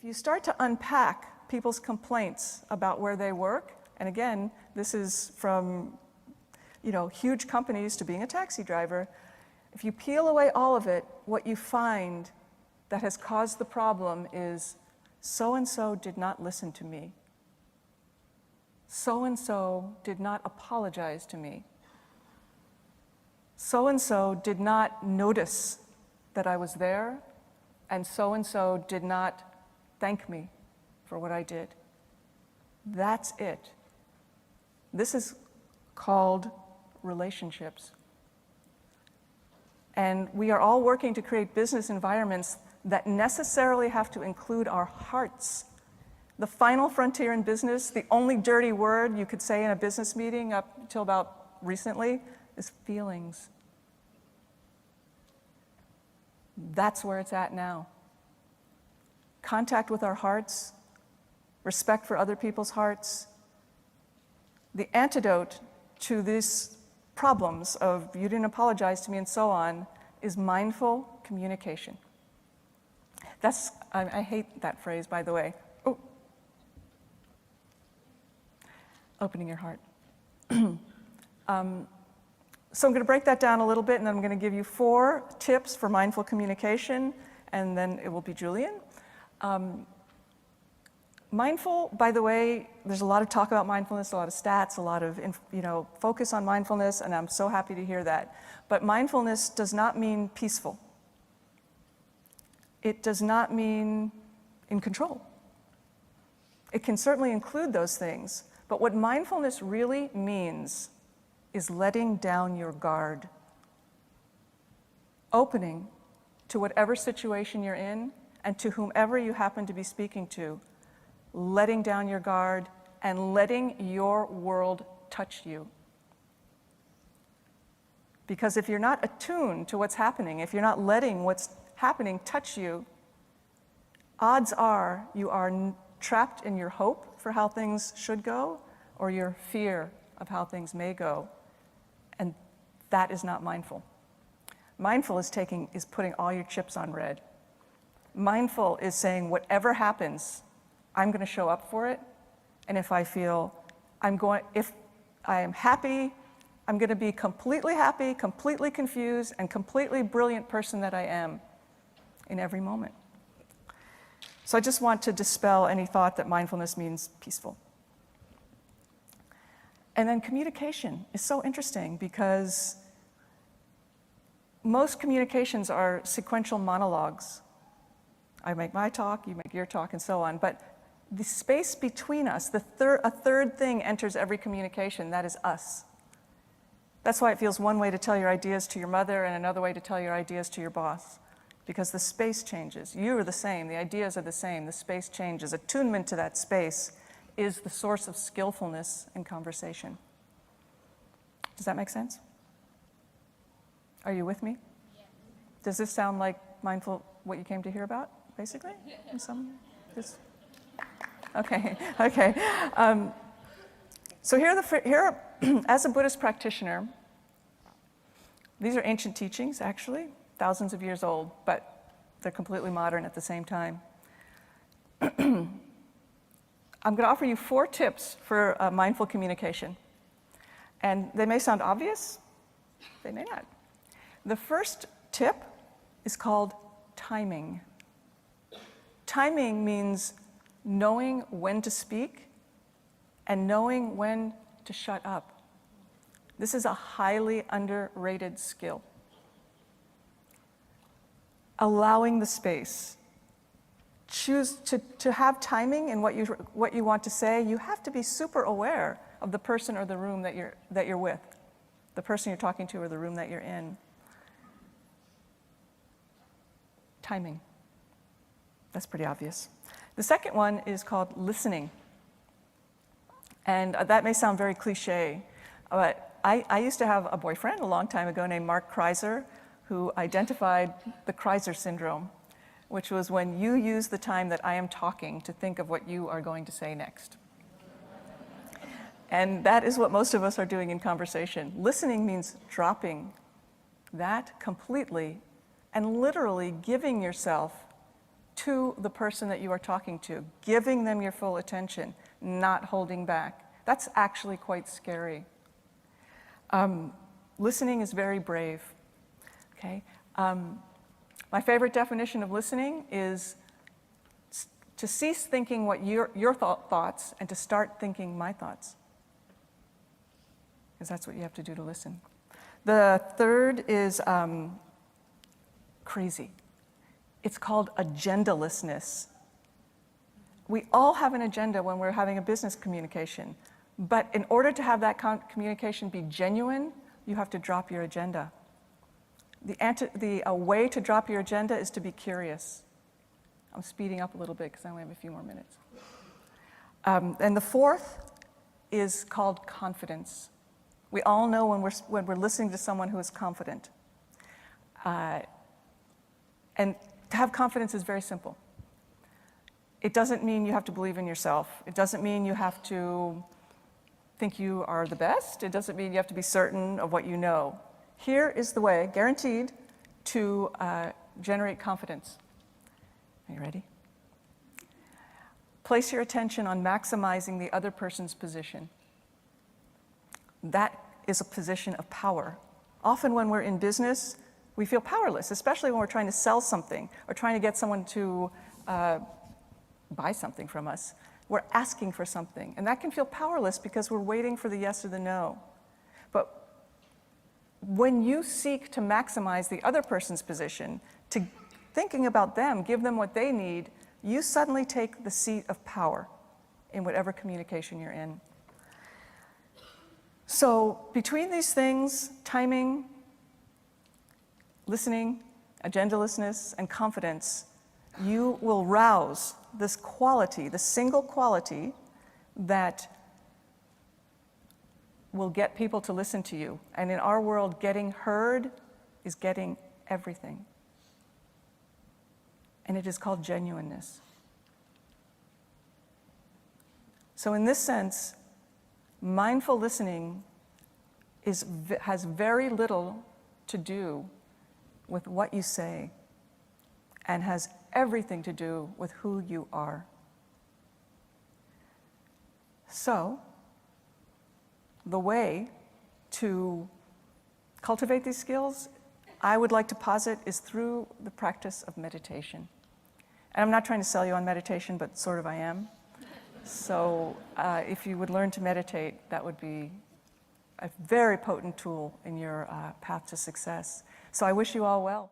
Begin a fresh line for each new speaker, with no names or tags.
you start to unpack people's complaints about where they work, and again, this is from huge companies to being a taxi driver, if you peel away all of it, what you find that has caused the problem is so-and-so did not listen to me. So-and-so did not apologize to me. So-and-so did not notice that I was there, and so-and-so did not thank me for what I did. That's it. This is called relationships. And we are all working to create business environments that necessarily have to include our hearts. The final frontier in business, the only dirty word you could say in a business meeting up until about recently, is feelings. That's where it's at now. Contact with our hearts, respect for other people's hearts. The antidote to these problems of you didn't apologize to me and so on is mindful communication. I hate that phrase, by the way. Oh. Opening your heart. So I'm going to break that down a little bit, and then I'm going to give you 4 tips for mindful communication, and then it will be Julian. Mindful, by the way, there's a lot of talk about mindfulness, a lot of stats, a lot of focus on mindfulness, and I'm so happy to hear that. But mindfulness does not mean peaceful. It does not mean in control. It can certainly include those things, but what mindfulness really means is letting down your guard, opening to whatever situation you're in and to whomever you happen to be speaking to, letting down your guard and letting your world touch you. Because if you're not attuned to what's happening, if you're not letting what's happening touch you, odds are you are trapped in your hope for how things should go or your fear of how things may go. And that is not mindful. Mindful is putting all your chips on red. Mindful is saying whatever happens, I'm going to show up for it, and if I feel if I am happy, I'm going to be completely happy, completely confused, and completely brilliant person that I am in every moment. So I just want to dispel any thought that mindfulness means peaceful. And then communication is so interesting because most communications are sequential monologues. I make my talk, you make your talk, and so on, but the space between us, a third thing enters every communication, that is us. That's why it feels one way to tell your ideas to your mother and another way to tell your ideas to your boss, because the space changes. You are the same, the ideas are the same, the space changes. Attunement to that space is the source of skillfulness in conversation. Does that make sense? Are you with me? Yeah. Does this sound like mindful, what you came to hear about, basically? Okay. So here, as a Buddhist practitioner, these are ancient teachings, actually, thousands of years old, but they're completely modern at the same time. I'm going to offer you 4 tips for mindful communication. And they may sound obvious, they may not. The first tip is called timing. Timing means knowing when to speak and knowing when to shut up. This is a highly underrated skill. Allowing the space. Choose to have timing in what you want to say. You have to be super aware of the person or the room that you're with, the person you're talking to or the room that you're in. Timing. That's pretty obvious. The second one is called listening. And that may sound very cliche, but I used to have a boyfriend a long time ago named Mark Kreiser, who identified the Kreiser syndrome, which was when you use the time that I am talking to think of what you are going to say next. And that is what most of us are doing in conversation. Listening means dropping that completely and literally giving yourself to the person that you are talking to, giving them your full attention, not holding back. That's actually quite scary. Listening is very brave, okay? My favorite definition of listening is to cease thinking what your thoughts and to start thinking my thoughts. Because that's what you have to do to listen. The third is crazy. It's called agendalessness. We all have an agenda when we're having a business communication. But in order to have that communication be genuine, you have to drop your agenda. The way to drop your agenda is to be curious. I'm speeding up a little bit because I only have a few more minutes. And the fourth is called confidence. We all know when we're listening to someone who is confident. And to have confidence is very simple. It doesn't mean you have to believe in yourself. It doesn't mean you have to think you are the best. It doesn't mean you have to be certain of what you know. Here is the way, guaranteed, to generate confidence. Are you ready? Place your attention on maximizing the other person's position. That is a position of power. Often when we're in business, we feel powerless, especially when we're trying to sell something or trying to get someone to buy something from us. We're asking for something, and that can feel powerless because we're waiting for the yes or the no. But when you seek to maximize the other person's position, to thinking about them, give them what they need, you suddenly take the seat of power in whatever communication you're in. So between these things, timing, listening, agendalessness, and confidence, you will rouse this quality, the single quality that will get people to listen to you. And in our world, getting heard is getting everything. And it is called genuineness. So in this sense, mindful listening has very little to do with what you say and has everything to do with who you are. So, the way to cultivate these skills, I would like to posit, is through the practice of meditation. And I'm not trying to sell you on meditation, but sort of I am. So if you would learn to meditate, that would be a very potent tool in your path to success. So I wish you all well.